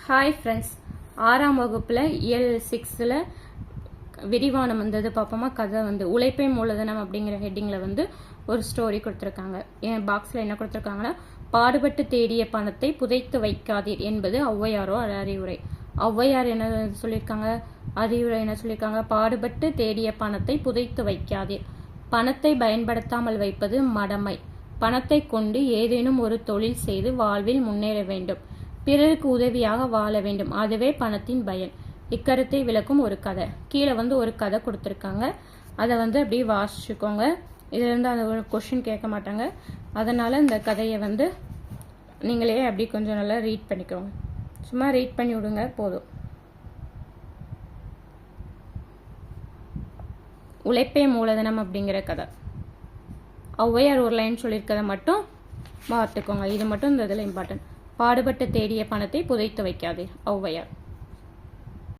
Hi friends, 6ஆம் வகுப்பில் இயல் 6ல் விரிவானம் வந்தது பார்ப்போமா. கதை உழைப்பே மூலதனம் அப்படிங்கிற ஹெட்டிங்கில் ஒரு ஸ்டோரி கொடுத்துருக்காங்க. என் பாக்ஸில் என்ன கொடுத்துருக்காங்கன்னா, பாடுபட்டு தேடிய பணத்தை புதைத்து வைக்காதீர் என்பது ஔவையாரோ அறிவுரை. ஔவையார் என்ன சொல்லியிருக்காங்க, அறிவுரை என்ன சொல்லியிருக்காங்க, பாடுபட்டு தேடிய பணத்தை புதைத்து வைக்காதீர். பணத்தை பயன்படுத்தாமல் வைப்பது மடமை. பணத்தை கொண்டு ஏதேனும் ஒரு தொழில் செய்து வாழ்வில் முன்னேற வேண்டும். பிறருக்கு உதவியாக வாழ வேண்டும். அதுவே பணத்தின் பயன். இக்கருத்தை விளக்கும் ஒரு கதை. கீழே ஒரு கதை கொடுத்துருக்காங்க. அதை அப்படியே வாசிச்சுக்கோங்க. இதுலேருந்து அந்த ஒரு கொஷின் கேட்க மாட்டாங்க. அதனால் இந்த கதையை நீங்களே அப்படி கொஞ்சம் நல்லா ரீட் பண்ணிக்கோங்க. சும்மா ரீட் பண்ணி விடுங்க போதும். உழைப்பே மூலதனம் அப்படிங்கிற கதை. ஔவையார் ஒரு லைன் சொல்லியிருக்கதை மட்டும் பார்த்துக்கோங்க. இது மட்டும் இந்த இதில் இம்பார்ட்டன்ட். பாடுபட்டு தேடிய பணத்தை புதைத்து வைக்காதே. ஔவையார்.